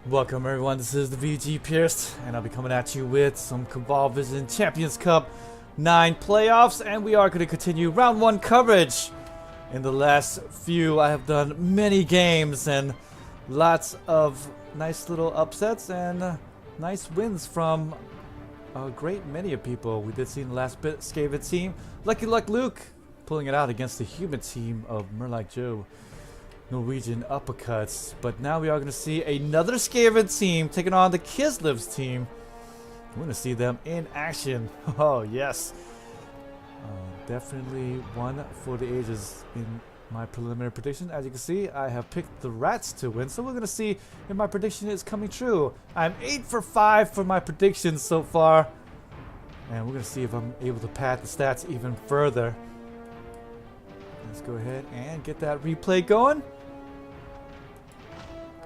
Welcome everyone, this is the VG Pierced, and I'll be coming at you with some Cabal Vision Champions Cup 9 playoffs, and we are going to continue round 1 coverage. In the last few, I have done many games and lots of nice little upsets and nice wins from a great many of people. We did see in the last bit Skaven team, Lucky Luck Luke, pulling it out against the human team of Merlike Joe. Norwegian uppercuts, but now we are going to see another Skaven team taking on the Kislev's team. We're going to see them in action. Oh yes, definitely one for the ages in my preliminary prediction. As you can see, I have picked the Rats to win, so we're going to see if my prediction is coming true. I'm 8 for 5 for my predictions so far, and we're going to see if I'm able to pad the stats even further. Let's go ahead and get that replay going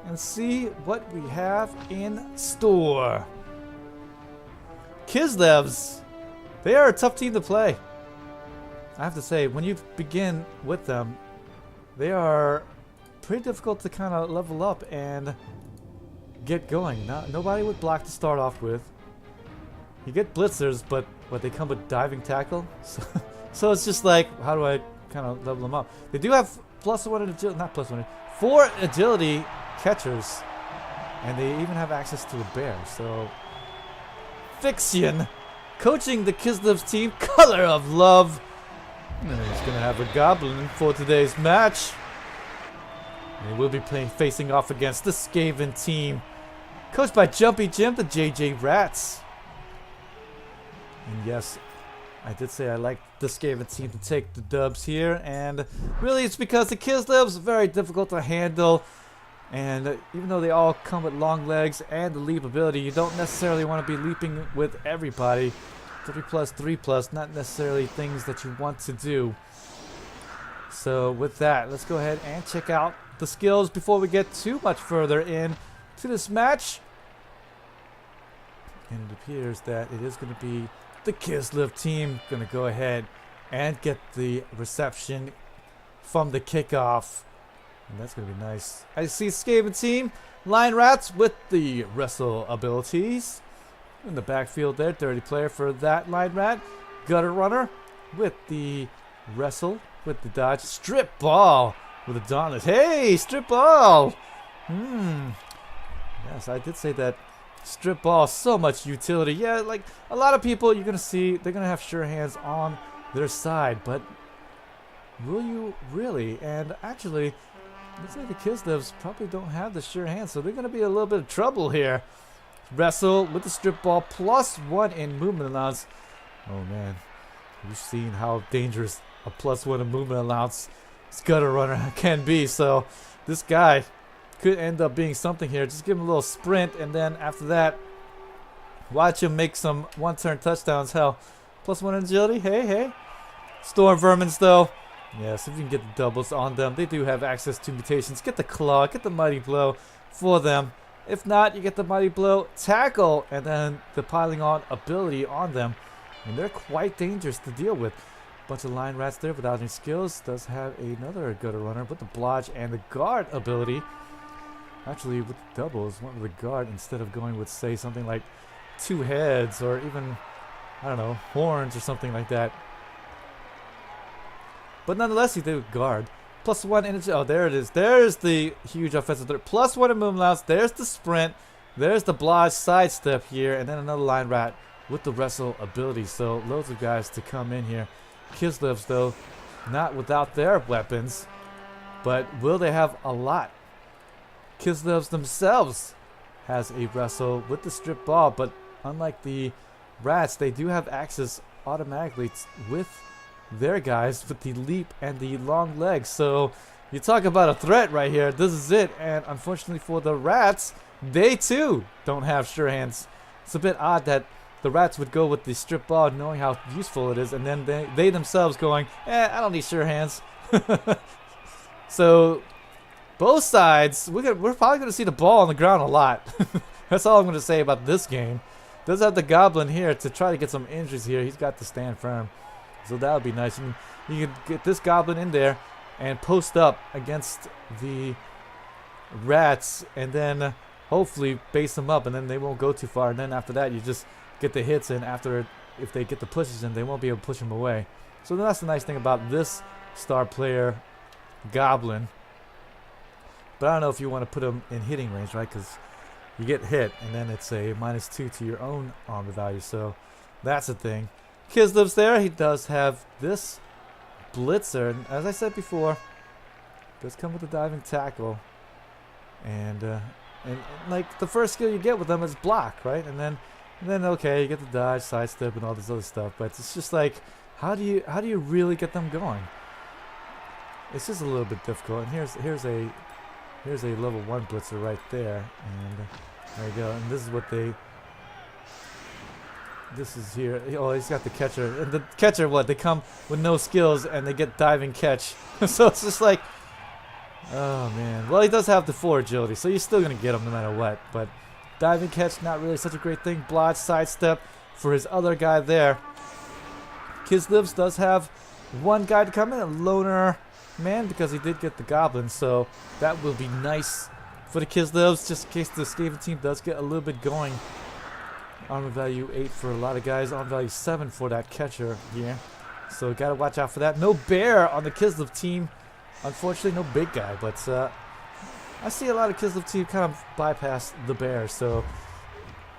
and see what we have in store. Kislevs, they are a tough team to play. I have to say, when you begin with them, they are pretty difficult to kind of level up and get going. Nobody would block to start off with. You get blitzers, but they come with diving tackle. So it's just like, how do I kind of level them up? They do have +1 agility, not +1, 4 agility catchers, and they even have access to a bear. So Ficction coaching the Kislev's team, Color of Love, and he's gonna have a goblin for today's match. They will be facing off against the Skaven team, coached by Jumppie Jim, the JJ Rats. And yes, I did say I like the Skaven team to take the dubs here, and really it's because the Kislev's very difficult to handle, and even though they all come with long legs and the leap ability, you don't necessarily want to be leaping with everybody. 3+, 3+, not necessarily things that you want to do. So with that, let's go ahead and check out the skills before we get too much further in to this match. And it appears that it is going to be the Kislev team going to go ahead and get the reception from the kickoff. And that's going to be nice. I see Skaven team, Lion Rats with the wrestle abilities. In the backfield there, dirty player for that Lion Rat. Gutter Runner with the wrestle, with the dodge. Strip Ball with a Dauntless. Hey, Strip Ball! Yes, I did say that. Strip Ball, so much utility. Yeah, like a lot of people you're gonna see, they're gonna have sure hands on their side, but will you really? And actually, looks like the Kislevs probably don't have the sure hands, so they're gonna be a little bit of trouble here. Wrestle with the Strip Ball, +1 in movement allowance. Oh man, you've seen how dangerous a +1 in movement allowance Gutter Runner can be, so this guy could end up being something here. Just give him a little sprint, and then after that, watch him make some one-turn touchdowns. Hell, +1 in agility. Hey. Storm Vermins, though. Yes, if you can get the doubles on them, they do have access to mutations. Get the Claw, get the Mighty Blow for them. If not, you get the Mighty Blow, Tackle, and then the piling on ability on them. And they're quite dangerous to deal with. Bunch of Lion Rats there without any skills. Does have another Gutter Runner with the Blodge and the Guard ability. Actually, with the doubles, went with the guard instead of going with, say, something like 2 heads or even, I don't know, horns or something like that. But nonetheless, he did guard. +1 energy. Oh, there it is. There's the huge offensive threat. +1 in movement allowance. There's the sprint. There's the Blodge sidestep here. And then another Lion Rat with the wrestle ability. So loads of guys to come in here. Kislevs, though, not without their weapons. But will they have a lot? Kislevs themselves has a wrestle with the Strip Ball, but unlike the Rats, they do have access automatically with their guys with the leap and the long legs. So you talk about a threat right here. This is it. And unfortunately for the Rats, they too don't have sure hands. It's a bit odd that the Rats would go with the Strip Ball knowing how useful it is, and then they themselves going, I don't need sure hands. So both sides, we're probably going to see the ball on the ground a lot. That's all I'm going to say about this game. Does have the Goblin here to try to get some injuries here. He's got to stand firm. So that would be nice. And you could get this Goblin in there and post up against the Rats, and then hopefully base them up, and then they won't go too far. And then after that, you just get the hits in. After, if they get the pushes in, they won't be able to push them away. So that's the nice thing about this star player Goblin. But I don't know if you want to put him in hitting range, right? Because you get hit, and then it's a -2 to your own armor value. So that's a thing. Kislev's there. He does have this Blitzer, and as I said before, does come with a diving tackle. And like the first skill you get with them is block, right? And then okay, you get the dodge, sidestep, and all this other stuff. But it's just like, how do you really get them going? It's just a little bit difficult. And here's a level 1 blitzer right there, and there you go. And this is what this is here. Oh, he's got the catcher. And the catcher, what? They come with no skills and they get diving catch. So it's just like, oh man. Well, he does have the 4 agility, so you're still gonna get him no matter what. But diving catch, not really such a great thing. Blodge, sidestep for his other guy there. Kislev's does have one guy to come in, a loner man, because he did get the goblin, so that will be nice for the Kislevs, just in case the Skaven team does get a little bit going. Armor value 8 for a lot of guys, armor value 7 for that catcher here, so gotta watch out for that. No bear on the Kislev team, unfortunately. No big guy, but I see a lot of Kislev team kind of bypass the bear, so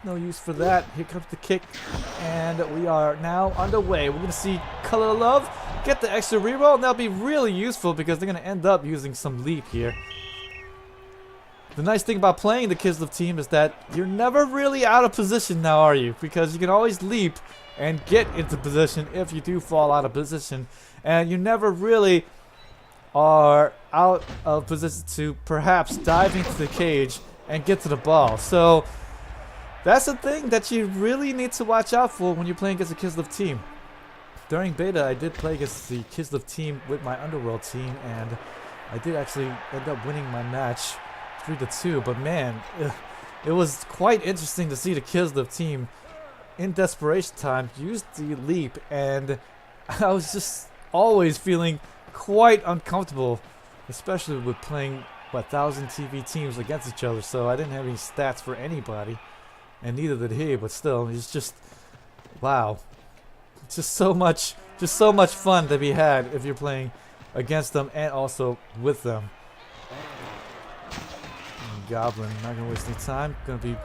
no use for that. Here comes the kick, and we are now underway. We're gonna see Color Love get the extra reroll, and that'll be really useful because they're gonna end up using some leap here. The nice thing about playing the Kislev team is that you're never really out of position now, are you? Because you can always leap and get into position if you do fall out of position, and you never really are out of position to perhaps dive into the cage and get to the ball. So that's the thing that you really need to watch out for when you're playing against a Kislev team. During beta, I did play against the Kislev team with my Underworld team, and I did actually end up winning my match 3-2. But man, it was quite interesting to see the Kislev team in desperation time use the leap, and I was just always feeling quite uncomfortable, especially with playing 1,000 TV teams against each other. So I didn't have any stats for anybody, and neither did he. But still, it's just, wow, it's just so much fun to be had if you're playing against them and also with them. And Goblin not gonna waste any time. Gonna be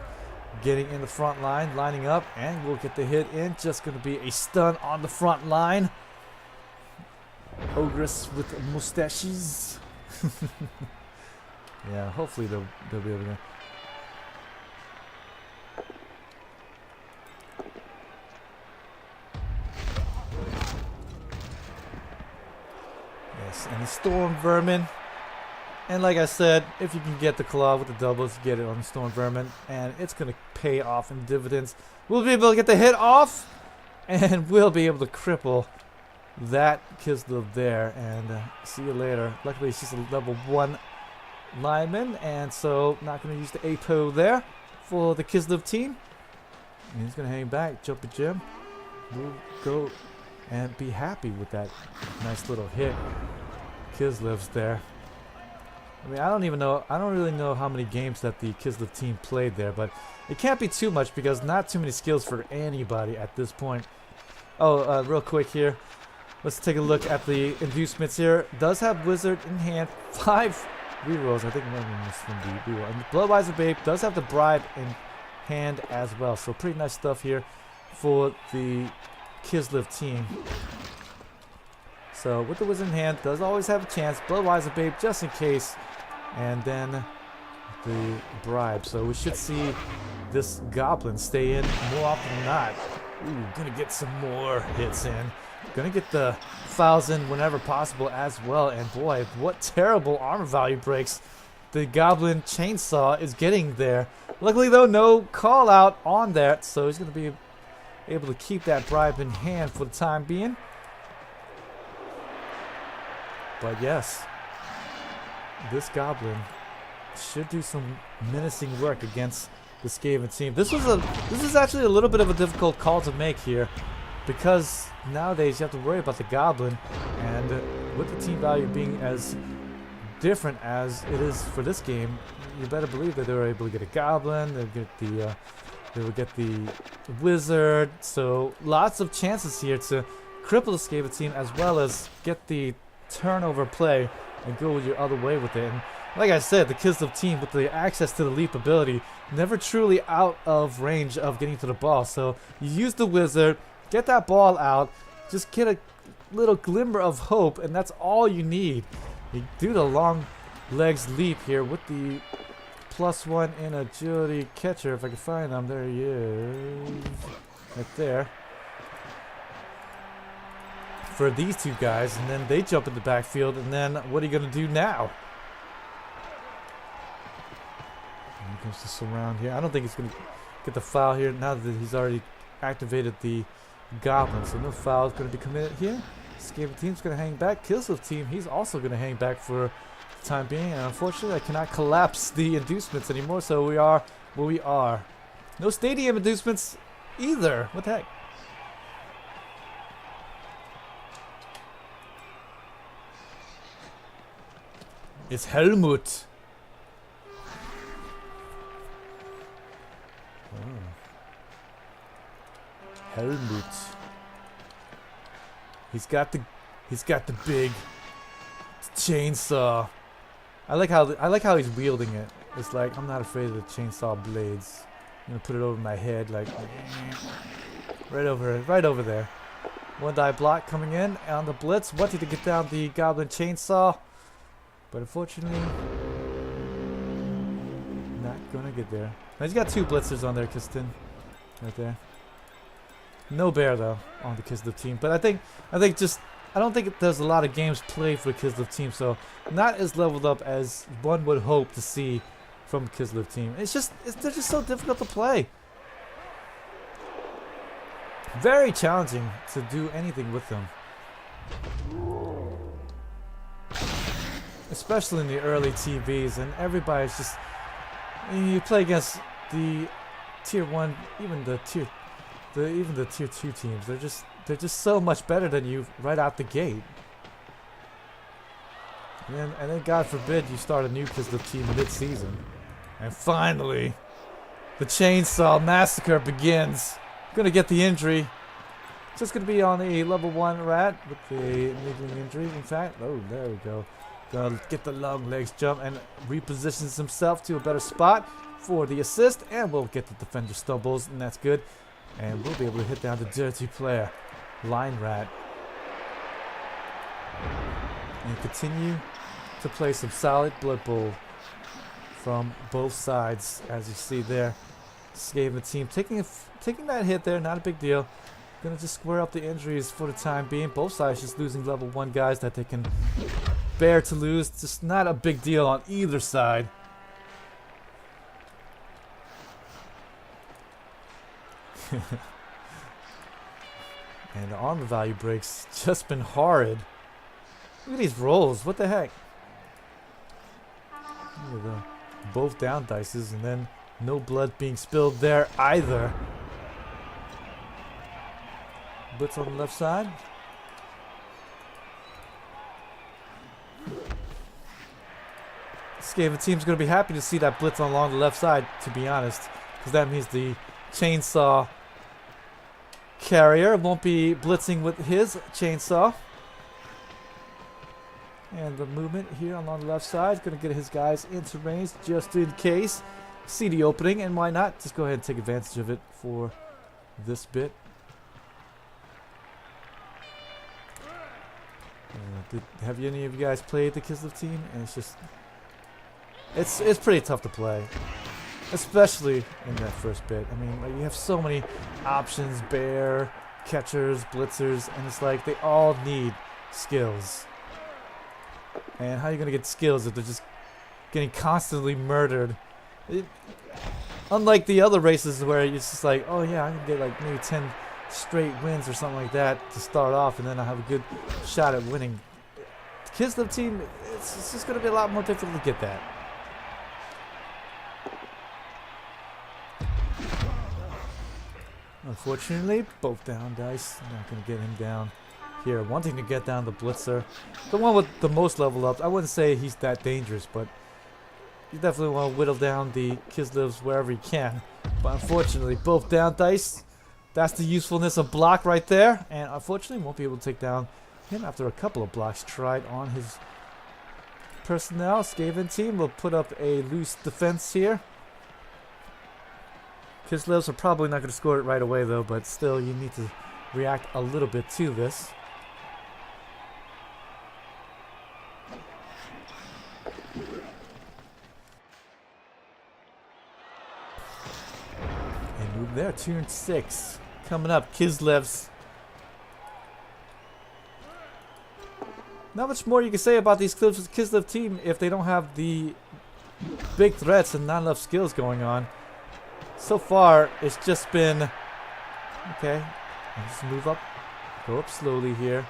getting in the front line, lining up, and we'll get the hit in. Just gonna be a stun on the front line. Ogress with mustaches. Yeah, hopefully they'll be able to. Yes, and the Storm Vermin. And like I said, if you can get the claw with the doubles, get it on the Storm Vermin, and it's going to pay off in dividends. We'll be able to get the hit off, and we'll be able to cripple that Kislev there, and see you later. Luckily, she's a level 1 lineman, and so not going to use the APO there for the Kislev team. And he's going to hang back, Jumppie Jim. We'll go and be happy with that nice little hit. Kislev's there. I mean, I don't really know how many games that the Kislev team played there, but it can't be too much because not too many skills for anybody at this point. Oh, real quick here. Let's take a look at the inducements here. Does have Wizard in hand, 5 rerolls. I think one of them is from the reroll. And Bloodwiser Babe does have the Bribe in hand as well. So pretty nice stuff here for the Kislev team. So with the Wizard in hand, does always have a chance. Bloodwiser Babe just in case. And then the Bribe. So we should see this Goblin stay in more often than not. Ooh, gonna get some more hits in. Gonna get the 1,000 whenever possible as well. And boy, what terrible armor value breaks the Goblin Chainsaw is getting there. Luckily though, no call out on that, so he's gonna be able to keep that Bribe in hand for the time being. But yes, this Goblin should do some menacing work against the Skaven team. This is actually a little bit of a difficult call to make here, because nowadays you have to worry about the Goblin, and with the team value being as different as it is for this game, you better believe that they were able to get a goblin, they would get the wizard, so lots of chances here to cripple the Skaven team as well as get the turnover play and go your other way with it. And like I said, the Kislev team with the access to the leap ability, never truly out of range of getting to the ball. So you use the wizard, get that ball out, just get a little glimmer of hope, and that's all you need. You do the long legs leap here with the +1 in agility catcher, if I can find him. There he is. Right there. For these two guys, and then they jump in the backfield, and then what are you going to do now? Here comes the surround here. I don't think he's going to get the foul here now that he's already activated the goblin, so no foul is going to be committed here. Skaven team's going to hang back. Kislev team, he's also going to hang back for the time being, and unfortunately I cannot collapse the inducements anymore, so we are where we are. No stadium inducements either. What the heck? It's Helmut. Oh. Helmut. He's got the big chainsaw. I like how he's wielding it. It's like, I'm not afraid of the chainsaw blades. I'm gonna put it over my head, like right over there. One die block coming in on the blitz. Wanted to get down the goblin chainsaw, but unfortunately not gonna get there. Now he's got two blitzers on there, Kiston, right there. No bear though on the Kislev team, but I don't think there's a lot of games played for the Kislev team, so not as leveled up as one would hope to see from the Kislev team. They're just so difficult to play. Very challenging to do anything with them, especially in the early TVs, and everybody's just. You play against the tier 1, even the tier 2 teams. They're just so much better than you right out the gate. And then God forbid you start a new Kislev team mid-season. And finally, the chainsaw massacre begins. Gonna get the injury. Just gonna be on a level 1 rat with the niggling injury. In fact, oh, there we go. Gonna get the long legs jump and repositions himself to a better spot for the assist, and we'll get the defender stumbles, and that's good. And we'll be able to hit down the dirty player, Line Rat, and continue to play some solid Blood Bowl from both sides, as you see there. Skaven team taking that hit there, not a big deal. Gonna just square up the injuries for the time being. Both sides just losing level 1 guys that they can bear to lose. Just not a big deal on either side. And the armor value breaks just been horrid. Look at these rolls. What the heck? Look at the both down dices, and then no blood being spilled there either. Blitz on the left side. Skaven team's going to be happy to see that blitz along the left side, to be honest, because that means the chainsaw carrier won't be blitzing with his chainsaw. And the movement here along the left side is going to get his guys into range just in case. See the opening, and why not? Just go ahead and take advantage of it for this bit. Have any of you guys played the Kislev team? And it's just, it's pretty tough to play, especially in that first bit. I mean, like, you have so many options: bear, catchers, blitzers, and it's like they all need skills. And how are you gonna get skills if they're just getting constantly murdered? Unlike the other races where it's just like, oh yeah, I can get like maybe 10 straight wins or something like that to start off, and then I have a good shot at winning. The Kislev team, it's just going to be a lot more difficult to get that. Unfortunately, both down dice. Not going to get him down here, wanting to get down the Blitzer. The one with the most level ups. I wouldn't say he's that dangerous, but you definitely want to whittle down the Kislevs wherever you can. But unfortunately, both down dice. That's the usefulness of block right there. And unfortunately, won't be able to take down him after a couple of blocks tried on his personnel. Skaven team will put up a loose defense here. Kislevs are probably not going to score it right away though, but still you need to react a little bit to this. And move there, turn 6. Coming up, Kislevs. Not much more you can say about these Kislev team if they don't have the big threats and not enough skills going on. So far, it's just been okay. Just move up, go up slowly here.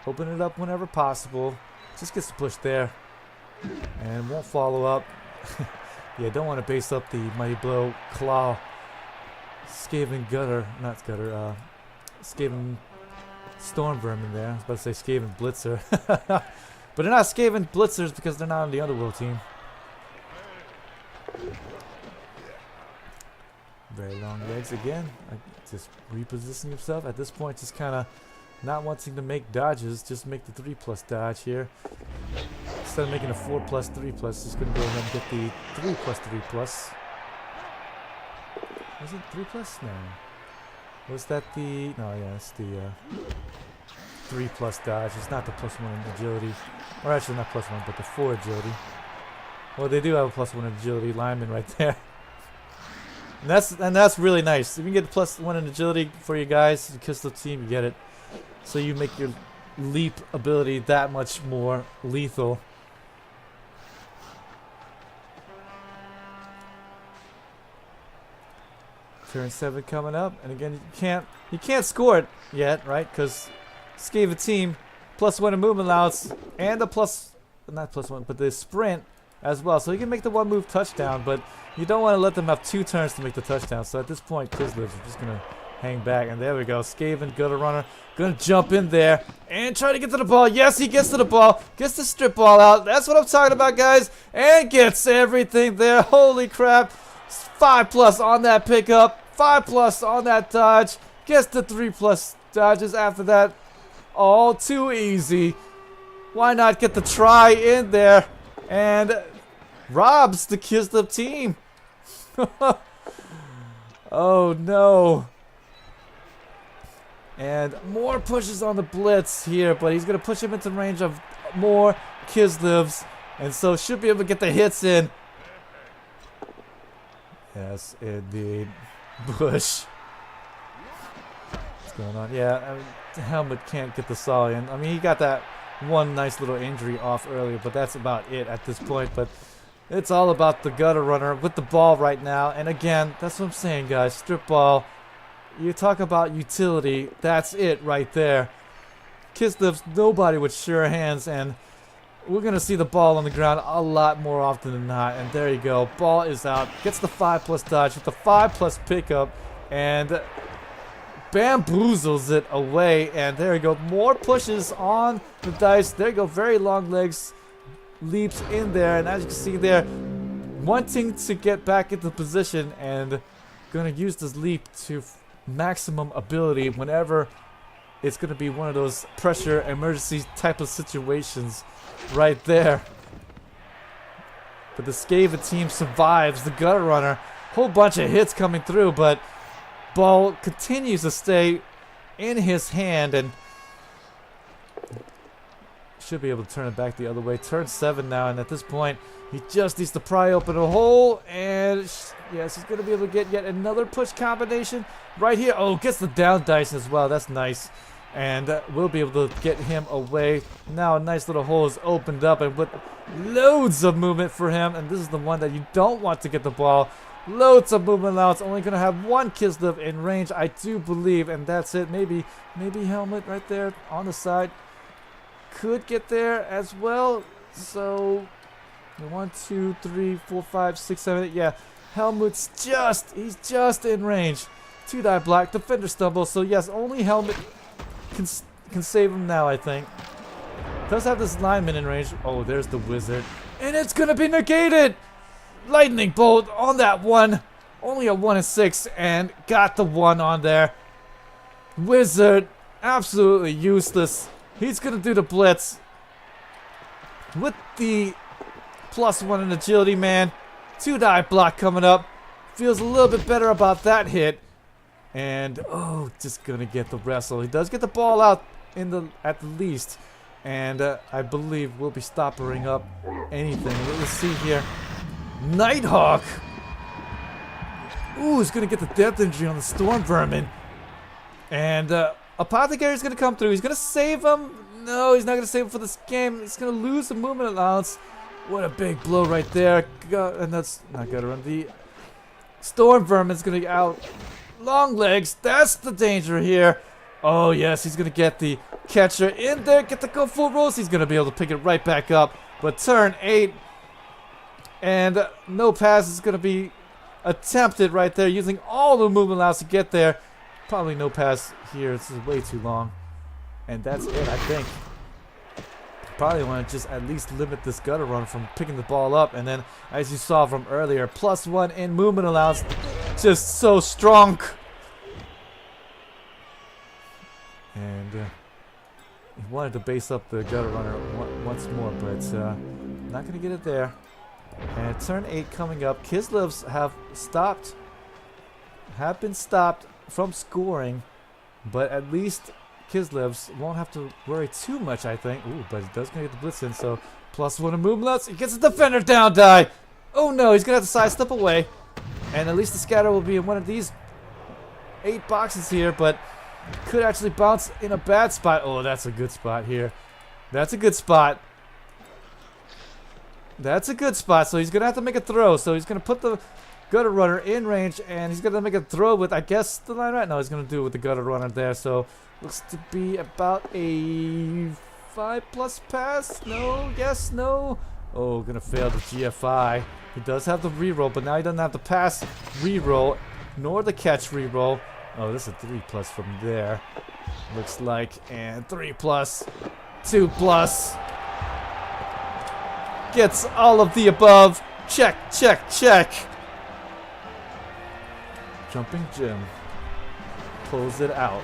Open it up whenever possible. Just gets to push there, and won't follow up. Yeah, don't want to base up the Mighty Blow Claw. Skaven Gutter, not Gutter. Skaven Storm Vermin there. I was about to say Skaven Blitzer. But they're not Skaven Blitzers because they're not on the Underworld team. Very long legs again. Just repositioning himself. At this point, just kind of not wanting to make dodges. Just make the 3+ dodge here. Instead of making a 4+, 3+, just going to go ahead and get the 3+, 3+. Was it 3+? No. Was that the... No, yeah, it's the 3+ dodge. It's not the +1 agility. Or actually not +1, but the 4 agility. Well, they do have a +1 agility lineman right there. And that's really nice. If you can get +1 in agility for you guys, the Kislev team, you get it. So you make your leap ability that much more lethal. Turn 7 coming up, and again you can't score it yet, right? Because Skaven team +1 in movement allowance and the not +1, but the sprint as well. So you can make the 1 move touchdown, but you don't want to let them have 2 turns to make the touchdown. So at this point, Kislevs are just gonna hang back, and there we go. Skaven Gutter Runner gonna jump in there and try to get to the ball. Yes, he gets to the ball, gets the strip ball out. That's what I'm talking about, guys, and gets everything there. Holy crap! 5+ on that pickup. 5+ on that dodge. Gets the 3+ dodges after that. All too easy. Why not get the try in there? And robs the Kislev team. Oh no. And more pushes on the blitz here, but he's going to push him into range of more Kislevs. And so should be able to get the hits in. Yes, indeed. Bush. What's going on? Yeah, I mean, the helmet can't get the saw in. I mean, he got that one nice little injury off earlier, but that's about it at this point. But it's all about the Gutter Runner with the ball right now. And again, that's what I'm saying, guys. Strip ball. You talk about utility. That's it right there. Kislev's nobody with sure hands, and we're going to see the ball on the ground a lot more often than not. And there you go. Ball is out. Gets the 5+ dodge with the 5+ pickup. And bamboozles it away. And there you go. More pushes on the dice. There you go. Very long legs. Leaps in there. And as you can see there, wanting to get back into position. And going to use this leap to maximum ability whenever it's going to be one of those pressure emergency type of situations. Right there. But the Skaven team survives. The Gutter Runner. Whole bunch of hits coming through, but ball continues to stay in his hand and should be able to turn it back the other way. Turn 7 now, and at this point, he just needs to pry open a hole, and yes, he's going to be able to get yet another push combination right here. Oh, gets the down dice as well. That's nice. And we'll be able to get him away. Now a nice little hole is opened up, and with loads of movement for him. And this is the one that you don't want to get the ball. Loads of movement allowance. Only going to have 1 Kislev in range, I do believe. And that's it. Maybe helmet right there on the side. Could get there as well. So 1, 2, 3, 4, 5, 6, 7, 8. Yeah, helmet's he's just in range. 2 die block. Defender stumble. So yes, only helmet can save him now, I think. Does have this lineman in range. Oh, there's the wizard. And it's gonna be negated! Lightning bolt on that one. Only a 1 and 6, and got the 1 on there. Wizard, absolutely useless. He's gonna do the blitz. With the +1 in agility, man. 2-die block coming up. Feels a little bit better about that hit. And, oh, just gonna get the wrestle. He does get the ball out at the least. And I believe we'll be stoppering up anything. Let's see here. Nighthawk. Ooh, he's gonna get the depth injury on the Storm Vermin. And Apothecary's gonna come through. He's gonna save him. No, he's not gonna save him for this game. He's gonna lose the movement allowance. What a big blow right there. And that's not gonna run. The Storm Vermin's gonna get out. Long legs. That's the danger here. Oh, yes, he's gonna get the catcher in there. Get the go full rolls. He's gonna be able to pick it right back up. But turn 8. And no pass is gonna be attempted right there, using all the movement allowance to get there. Probably no pass here. This is way too long. And that's it, I think. Probably want to just at least limit this gutter run from picking the ball up. And then, as you saw from earlier, +1 in movement allowance. Just so strong. And he wanted to base up the gutter runner once more, but not going to get it there. And turn 8 coming up. Kislevs have been stopped from scoring, but at least Kislevs won't have to worry too much, I think. Ooh, but he does gonna get the blitz in, so +1 in movement. He gets the defender down, die. Oh no, he's gonna have to sidestep away, and at least the scatter will be in one of these 8 boxes here, but could actually bounce in a bad spot. Oh, that's a good spot here. That's a good spot. That's a good spot, so he's going to have to make a throw. So he's going to put the gutter runner in range, and he's going to make a throw with, I guess, the line right now. He's going to do it with the gutter runner there. So looks to be about a 5+ pass. No, yes, no. Oh, going to fail the GFI. He does have the reroll, but now he doesn't have the pass reroll, nor the catch reroll. Oh, this is a 3+ from there. Looks like, and 3+, 2+. Gets all of the above. Check, check, check. Jumping Jim pulls it out.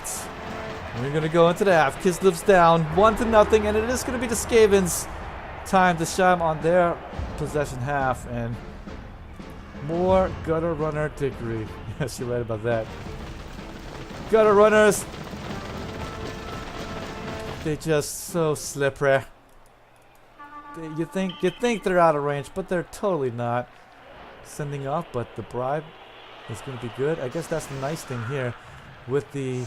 We're gonna go into the half. Kislev's down 1-0, and it is gonna be the Skavens' time to shine on their possession half, and more gutter runner dickery. Yes, you're right about that. Gutter runners, they just so slippery. You think they're out of range, but they're totally not. Sending off, but the bribe is going to be good. I guess that's the nice thing here with the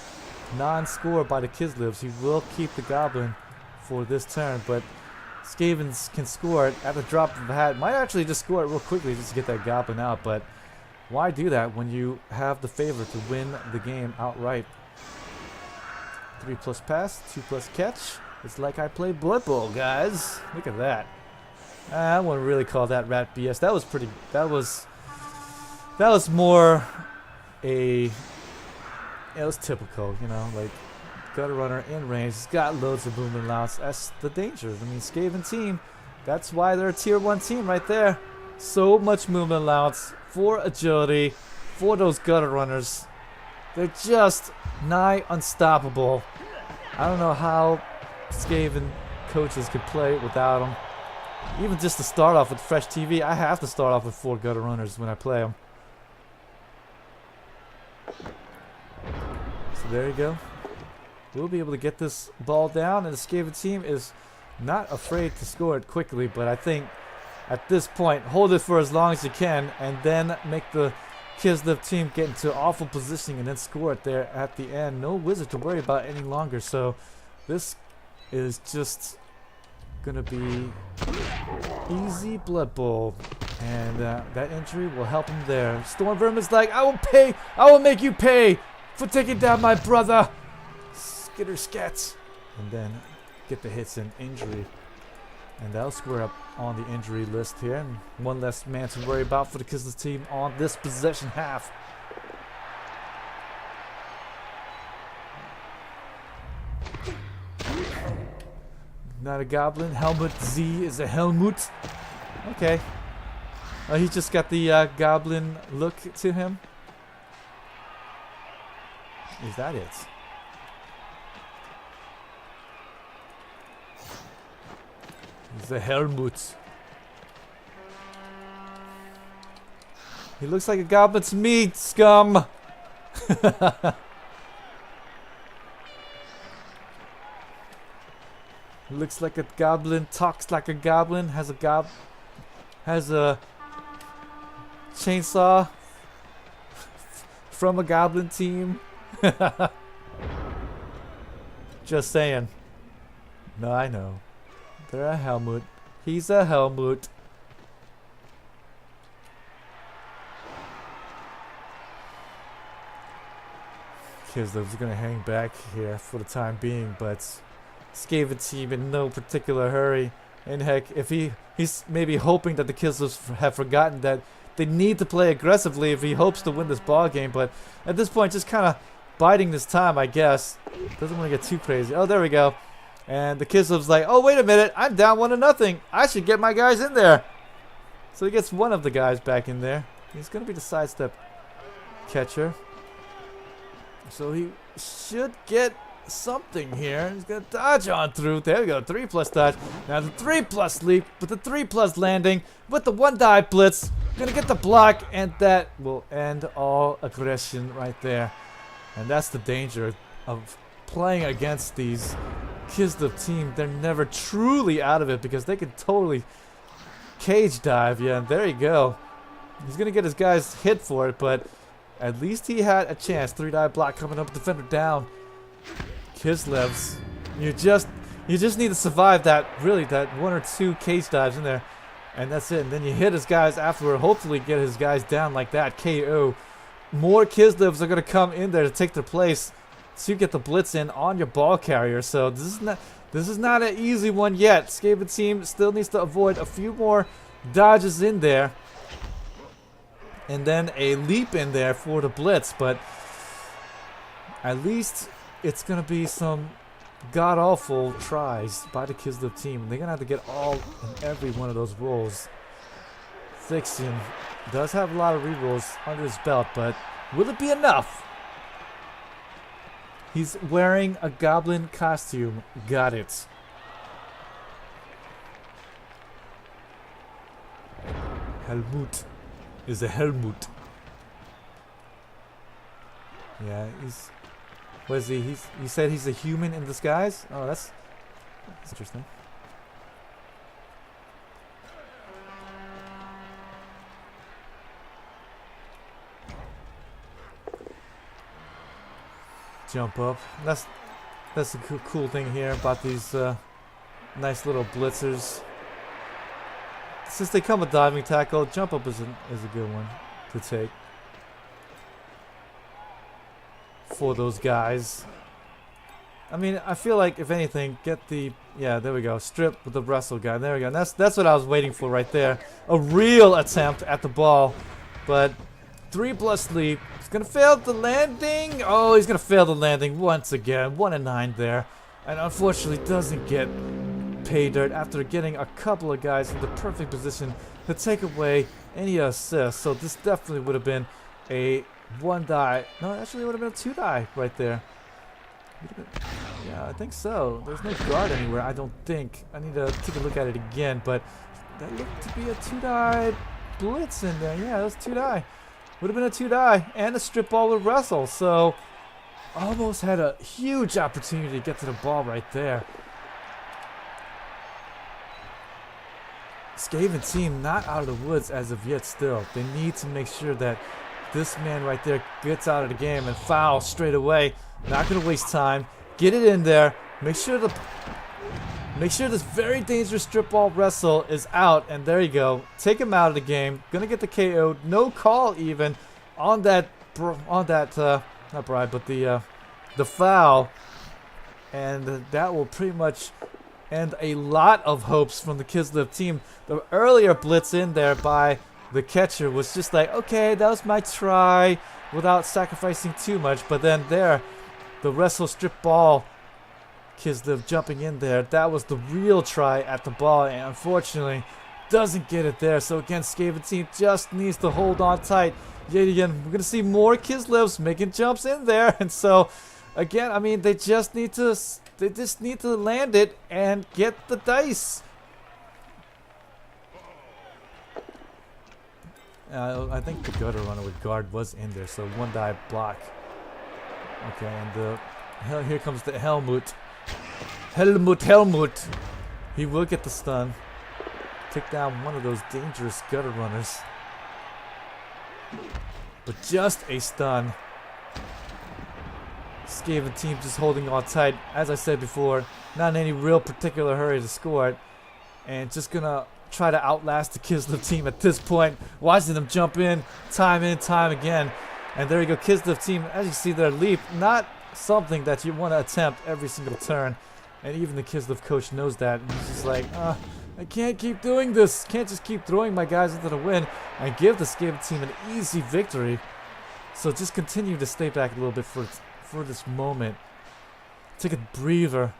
non-score by the Kislevs. He will keep the goblin for this turn, but Skavens can score it at the drop of a hat. Might actually just score it real quickly just to get that goblin out, but why do that when you have the favor to win the game outright? 3+ pass, 2+ catch. It's like I played Blood Bowl, guys. Look at that. I wouldn't really call that rat BS. That was pretty. That was more a. It was typical, you know, like gutter runner in range. He's got loads of movement allowance. That's the danger. I mean, Skaven team. That's why they're a tier 1 team right there. So much movement allowance for agility for those gutter runners. They're just nigh unstoppable. I don't know how Skaven coaches could play without them. Even just to start off with fresh TV, I have to start off with 4 gutter runners when I play them. So there you go. We'll be able to get this ball down, and the Skaven team is not afraid to score it quickly, but I think at this point, hold it for as long as you can, and then make the Kislev team get into awful positioning and then score it there at the end. No wizard to worry about any longer, so this is just gonna be easy Blood Bowl, and that injury will help him there. Storm Vermin's like, I will pay, I will make you pay for taking down my brother. Skitter skats, and then get the hits and injury, and that'll square up on the injury list here, and one less man to worry about for the Kislev team on this possession half. Not a goblin. Helmut Z is a Helmut. Okay. He just got the goblin look to him. Is that it? He's a Helmut. He looks like a goblin to me, scum! Looks like a goblin, talks like a goblin, has a chainsaw from a goblin team. Just saying. No, I know. They're a Helmut. He's a Helmut. Kislev's gonna hang back here for the time being, but Skaven team in no particular hurry. And heck, if he's maybe hoping that the Kislevs have forgotten that they need to play aggressively if he hopes to win this ball game. But at this point, just kind of biding this time, I guess. Doesn't want to get too crazy. Oh, there we go. And the Kislev's like, oh, wait a minute, I'm down 1-0. I should get my guys in there. So he gets one of the guys back in there. He's gonna be the sidestep catcher. So he should get something here. He's gonna dodge on through. There we go, 3+ dodge. Now the 3+ leap with the 3+ landing with the 1-die blitz. Gonna get the block, and that will end all aggression right there. And that's the danger of playing against these Kislev team. They're never truly out of it because they can totally cage dive. Yeah, and there you go. He's gonna get his guys hit for it, but at least he had a chance. 3-die block coming up, defender down. Kislevs, you just need to survive that, really, that 1 or 2 cage dives in there, and that's it. And then you hit his guys afterward, hopefully get his guys down like that. KO. More Kislevs are gonna come in there to take their place, so you get the blitz in on your ball carrier. So this is not an easy one yet. Skaven team still needs to avoid a few more dodges in there, and then a leap in there for the blitz. But at least it's going to be some god-awful tries by the Kislev team. They're going to have to get all and every one of those rolls. Ficction does have a lot of rerolls under his belt, but will it be enough? He's wearing a goblin costume. Got it. Helmut is a Helmut. Yeah, he's... What is he? You said he's a human in disguise? Oh, that's interesting. Jump up. That's the cool thing here about these nice little blitzers. Since they come with diving tackle, jump up is a good one to take for those guys. I mean, I feel like if anything, get the there we go, strip with the wrestle guy. There we go. And that's what I was waiting for right there. A real attempt at the ball, but 3+ leap. He's gonna fail the landing. Oh, he's gonna fail the landing once again. 1-9 there, and unfortunately doesn't get pay dirt after getting a couple of guys in the perfect position to take away any assist. So this definitely would have been a 1-die. No, actually it would have been a 2-die right there. Yeah, I think so. There's no guard anywhere, I don't think. I need to take a look at it again, but that looked to be a 2-die blitz in there. Yeah, it was 2-die. Would have been a 2-die and a strip ball with wrestle. So almost had a huge opportunity to get to the ball right there. Skaven team not out of the woods as of yet still. They need to make sure that this man right there gets out of the game and foul straight away. Not going to waste time. Get it in there. Make sure this very dangerous strip ball wrestle is out. And there you go. Take him out of the game. Going to get the KO. No call even on that not bribe, but the foul. And that will pretty much end a lot of hopes from the Kislev team. The earlier blitz in there by the catcher was just like, okay, that was my try without sacrificing too much. But then there, the wrestle strip ball Kislev jumping in there. That was the real try at the ball, and unfortunately doesn't get it there. So again, Skaven team just needs to hold on tight. Yet again, we're gonna see more Kislevs making jumps in there, and so again, I mean, they just need to land it and get the dice. I think the gutter runner with guard was in there, so one die block. Okay, and here comes the Helmut. Helmut. He will get the stun. Take down one of those dangerous gutter runners. But just a stun. Skaven team just holding on tight. As I said before, not in any real particular hurry to score it. And just gonna try to outlast the Kislev team at this point. Watching them jump in, time again. And there you go, Kislev team. As you see their leap, not something that you want to attempt every single turn. And even the Kislev coach knows that. And he's just like, I can't keep doing this. Can't just keep throwing my guys into the wind and give the Skaven team an easy victory. So just continue to stay back a little bit for this moment. Take a breather.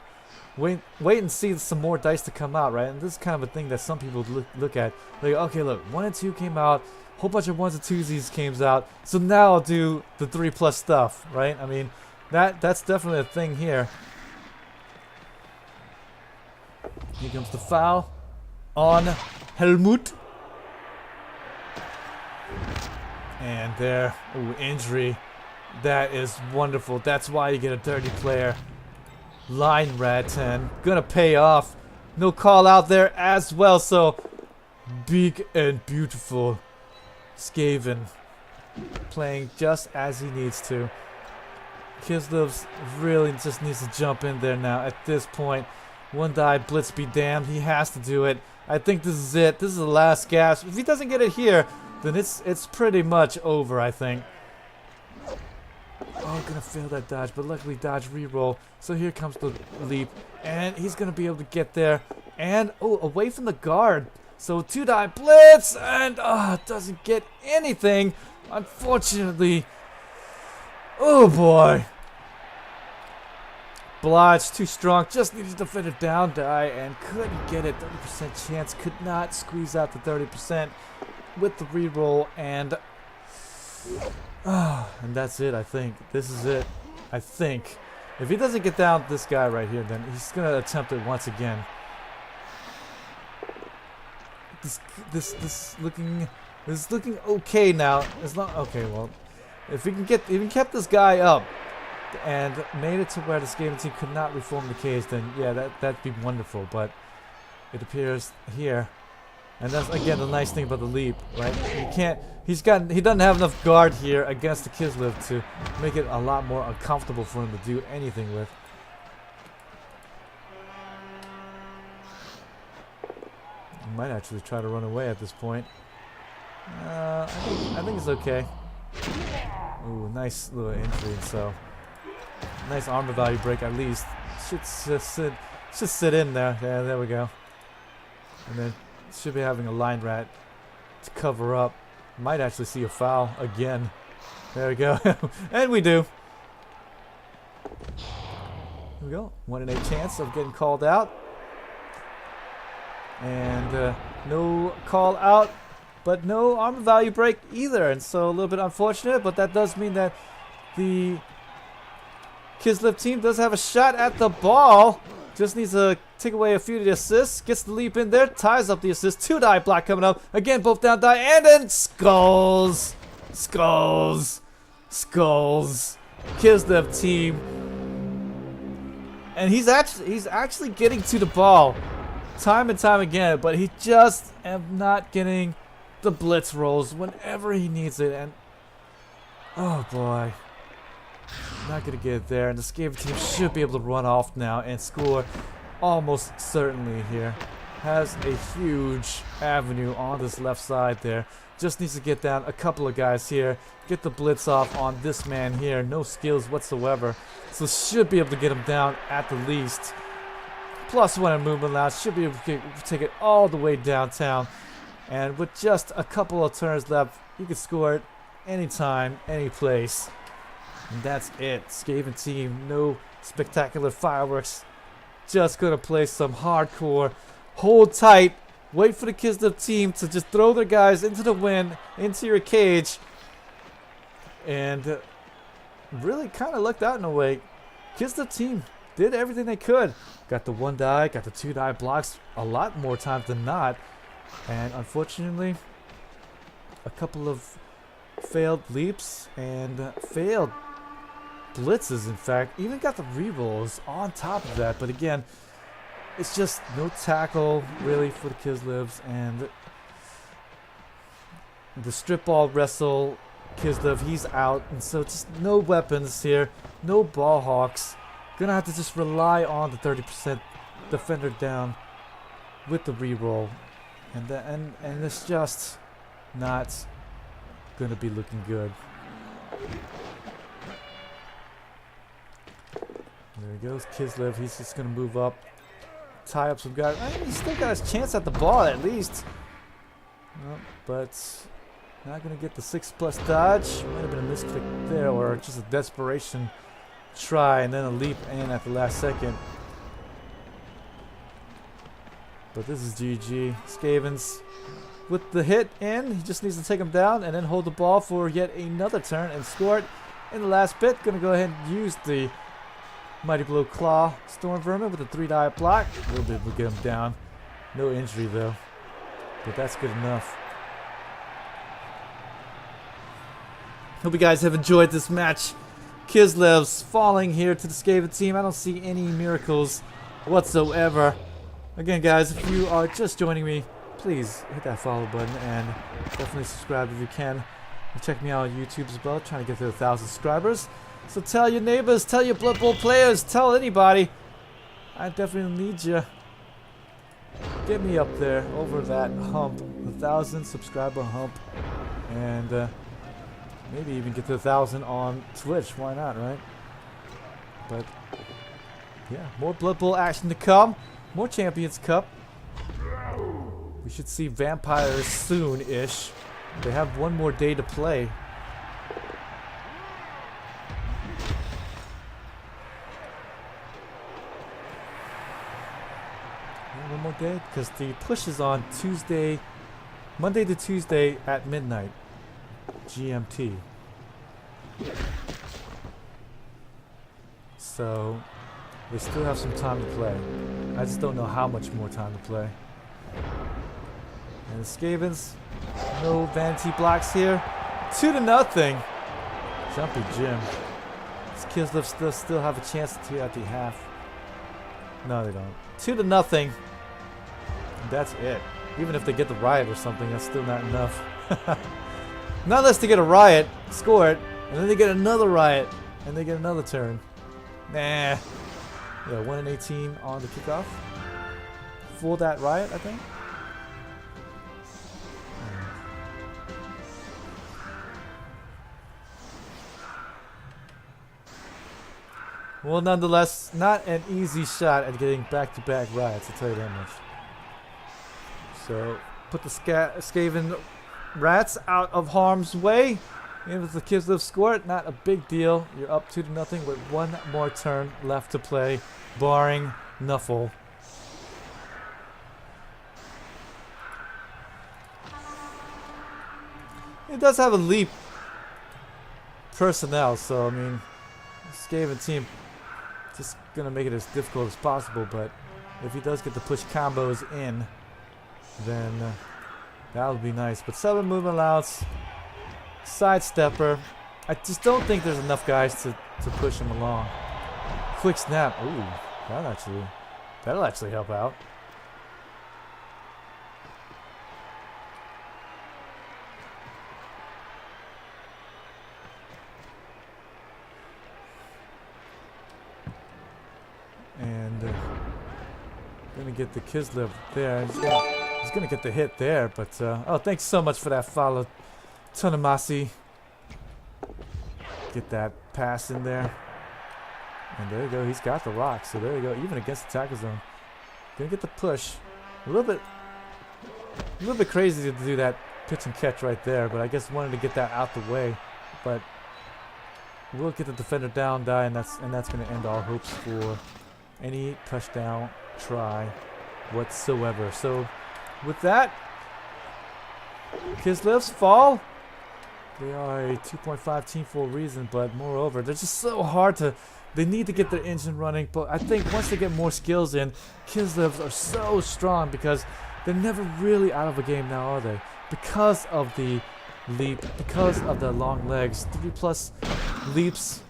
Wait and see some more dice to come out, right? And this is kind of a thing that some people look at. Like, okay, look, 1 and 2 came out. Whole bunch of 1s and 2s came out. So now I'll do the 3+ stuff, right? I mean, that's definitely a thing here. Here comes the foul on Helmut. And there, ooh, injury. That is wonderful. That's why you get a dirty player. Line rat 10. Gonna pay off. No call out there as well. So, big and beautiful. Skaven playing just as he needs to. Kislev's really just needs to jump in there now at this point. One die, blitz be damned. He has to do it. I think this is it. This is the last gasp. If he doesn't get it here, then it's pretty much over, I think. Oh, gonna fail that dodge, but luckily dodge reroll. So here comes the leap, and he's gonna be able to get there. And oh, away from the guard. So 2-die blitz, and doesn't get anything, unfortunately. Oh boy. Blodge too strong, just needed to fit a down die and couldn't get it. 30% chance, could not squeeze out the 30% with the reroll, and that's it, I think. This is it, I think. If he doesn't get down this guy right here, then he's gonna attempt it once again. This is looking okay now. It's not okay. Well, if we can kept this guy up and made it to where the Skaven team could not reform the cage, then yeah, that'd be wonderful. But it appears here, and that's again the nice thing about the leap, right? He doesn't have enough guard here against the Kislev to make it a lot more uncomfortable for him to do anything with. He might actually try to run away at this point. I think it's okay. Ooh, nice little injury. So nice armor value break at least. Should sit in there. Yeah, there we go. And then should be having a line rat to cover up. Might actually see a foul again. There we go. And we do. Here we go. 1 in 8 chance of getting called out. And no call out, but no armor value break either. And so a little bit unfortunate, but that does mean that the Kislev team does have a shot at the ball. Just needs to take away a few of the assists. Gets the leap in there, ties up the assist. 2-die block coming up. Again, both down die, and then skulls. Kislev team. And he's actually getting to the ball time and time again, but he just not getting the blitz rolls whenever he needs it. And oh boy, not gonna get it there. And the Skaven team should be able to run off now and score almost certainly here. Has a huge avenue on this left side there. Just needs to get down a couple of guys here, get the blitz off on this man here. No skills whatsoever, so should be able to get him down at the least. +1 in movement allowed, should be able to take it all the way downtown. And with just a couple of turns left, you can score it anytime, any place. And that's it. Skaven team, no spectacular fireworks just gonna play some hardcore, hold tight, wait for the Kislev team to just throw their guys into the wind, into your cage, and really kind of lucked out in a way. Kislev team did everything they could. Got the 1 die, got the 2 die blocks a lot more times than not, and unfortunately, a couple of failed leaps and failed blitzes. In fact, even got the rerolls on top of that. But again, it's just no tackle really for the Kislevs, and the strip ball wrestle Kislev, he's out, and so just no weapons here, no ball hawks. Gonna have to just rely on the 30% defender down with the reroll, and it's just not gonna be looking good. There he goes, Kislev. He's just gonna move up, tie up some guys. I mean, he's still got his chance at the ball at least. No, but not gonna get the 6+ dodge. Might have been a misclick there, or just a desperation try and then a leap in at the last second. But this is GG. Skavens with the hit in. He just needs to take him down and then hold the ball for yet another turn and score it in the last bit. Gonna go ahead and use the Mighty Blow Claw Storm Vermin with a 3 die block. A little bit will get him down. No injury though, but that's good enough. Hope you guys have enjoyed this match. Kislev's falling here to the Skaven team. I don't see any miracles whatsoever. Again, guys, if you are just joining me, please hit that follow button and definitely subscribe if you can. And check me out on YouTube as well, trying to get to 1,000 subscribers. So tell your neighbors, tell your Blood Bowl players, tell anybody. I definitely need you. Get me up there, over that hump, 1,000 subscriber hump. And maybe even get to 1,000 on Twitch. Why not, right? But yeah, more Blood Bowl action to come. More Champions Cup. We should see Vampires soon-ish. They have 1 more day to play. Yeah, 1 more day, because the push is on Tuesday, Monday to Tuesday at midnight. GMT. So they still have some time to play. I just don't know how much more time to play. And the Skavens, no vanity blocks here. 2-0. Jumppie Jim. These Kislev still have a chance to at the half. No, they don't. 2-0. That's it. Even if they get the riot or something, that's still not enough. Not unless they get a riot, score it, and then they get another riot, and they get another turn. Nah. Yeah, 1-18 on the kickoff. For that riot, I think. Well, nonetheless, not an easy shot at getting back-to-back riots, I'll tell you that much. So, put the Skaven Rats out of harm's way. And with the Kislev score, not a big deal. You're up 2-0 with 1 more turn left to play, barring Nuffle. It does have a leap personnel, so I mean, Skaven team just gonna make it as difficult as possible. But if he does get the push combos in, then that would be nice. But 7 movement allowance, sidestepper. I just don't think there's enough guys to push him along. Quick snap. Ooh, that'll actually help out. And gonna get the Kislev there. He's gonna get the hit there, but oh, thanks so much for that follow, Tunamasi. Get that pass in there, and there you go. He's got the rock, so there you go. Even against the tackle zone, gonna get the push. A little bit crazy to do that pitch and catch right there, but I guess wanted to get that out the way. But we'll get the defender down, die, and that's gonna end all hopes for any touchdown try whatsoever. So with that, Kislev's fall. They are a 2.5 team for a reason, but moreover, they're just so hard to... They need to get their engine running, but I think once they get more skills in, Kislevs are so strong because they're never really out of a game now, are they? Because of the leap, because of the long legs, 3+ leaps.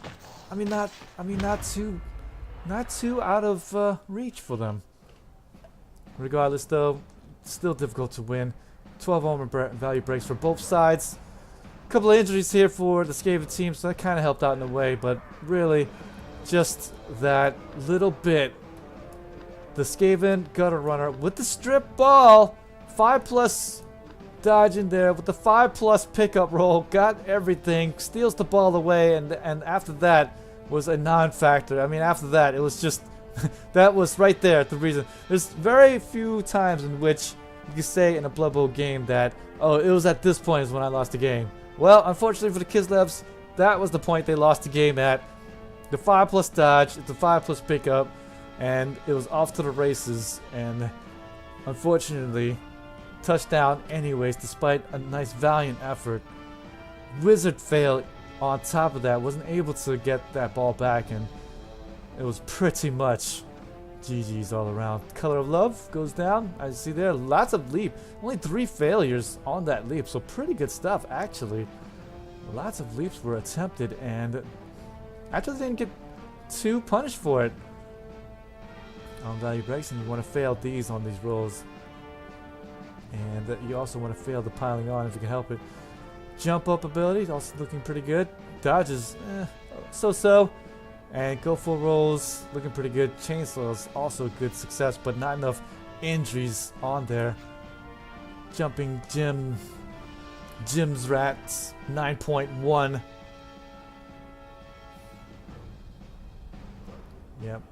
Not too out of reach for them. Regardless, though, still difficult to win. 12 armor value breaks for both sides. A couple of injuries here for the Skaven team, so that kind of helped out in a way, but really, just that little bit. The Skaven gutter runner with the strip ball, 5+ dodge in there with the 5+ pickup roll, got everything, steals the ball away, and after that was a non-factor. I mean, after that, it was just that was right there the reason. There's very few times in which you can say in a Blood Bowl game that, oh, it was at this point is when I lost the game. Well, unfortunately for the Kislevs, that was the point they lost the game at. The 5+ dodge, the 5+ pickup, and it was off to the races. And unfortunately, touchdown anyways, despite a nice valiant effort. Wizard failed on top of that, wasn't able to get that ball back, and it was pretty much GG's all around. Color of Love goes down. I see there lots of leap. Only 3 failures on that leap, so pretty good stuff actually. Lots of leaps were attempted, and actually didn't get too punished for it. On value breaks, and you want to fail these on these rolls. And you also want to fail the piling on if you can help it. Jump up ability, also looking pretty good. Dodges, so-so. And go for rolls, looking pretty good. Chainsaws, also a good success, but not enough injuries on there. Jumping Jim's Rats, 9.1. Yep.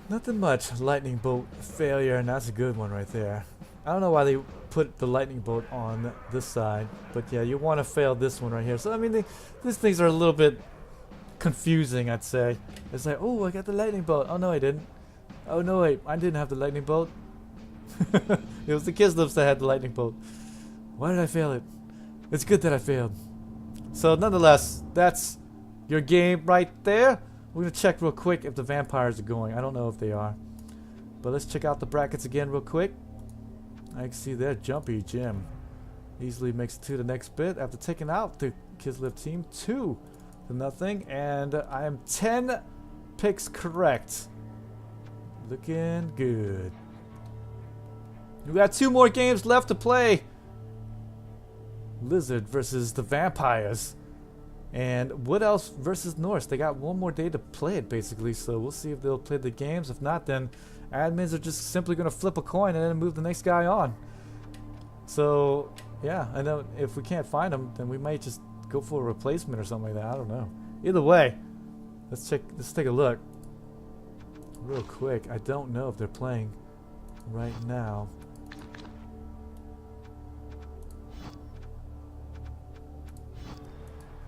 Nothing much. Lightning bolt failure, and that's a good one right there. I don't know why they put the lightning bolt on this side, but yeah, you want to fail this one right here. So I mean, these things are a little bit confusing, I'd say. It's like, oh, I got the lightning bolt. Oh no, I didn't. Oh no, wait, I didn't have the lightning bolt. It was the Kislevs that had the lightning bolt. Why did I fail it? It's good that I failed. So nonetheless, that's your game right there. We're gonna check real quick if the vampires are going. I don't know if they are, but let's check out the brackets again real quick. I can see there, Jumppie Jim easily makes it to the next bit after taking out the Kislev team 2-0, and I am 10 picks correct. Looking good. We got 2 more games left to play. Lizard versus the vampires. And Wood Elves versus Norse. They got 1 more day to play it, basically. So we'll see if they'll play the games. If not, then admins are just simply going to flip a coin and then move the next guy on. So, yeah. I know if we can't find them, then we might just go for a replacement or something like that. I don't know. Either way, let's take a look real quick. I don't know if they're playing right now.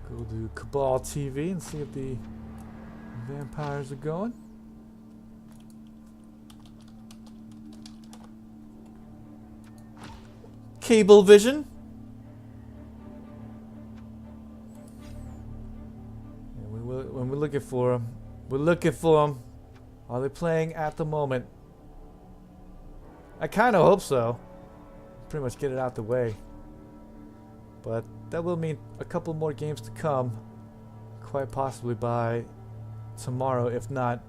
Go to Cabal TV and see if the vampires are going. Cablevision. Yeah, when we're looking for them, we're looking for them. Are they playing at the moment? I kind of hope so. Pretty much get it out the way. But that will mean a couple more games to come, quite possibly by tomorrow, if not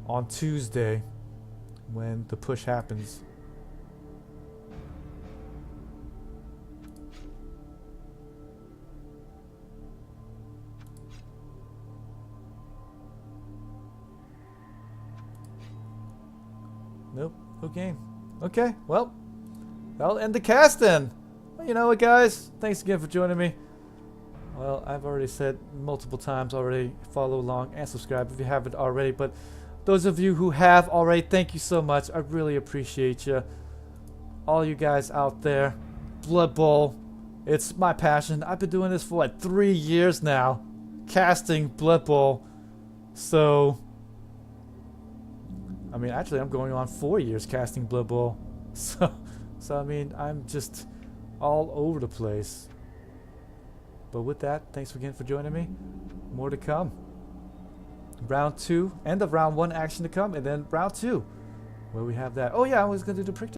on Tuesday, when the push happens. Nope, no game. Okay, well, that'll end the cast then. Well, you know what, guys? Thanks again for joining me. Well, I've already said multiple times already, follow along and subscribe if you haven't already. But those of you who have already, thank you so much. I really appreciate you. All you guys out there. Blood Bowl. It's my passion. I've been doing this for like 3 years now. Casting Blood Bowl. So, I mean, actually, I'm going on 4 years casting Blood Bowl. So I mean, I'm just all over the place. But with that, thanks again for joining me. More to come. Round 2, end of round 1 action to come, and then round 2, where we have that. Oh yeah, I was going to do the prick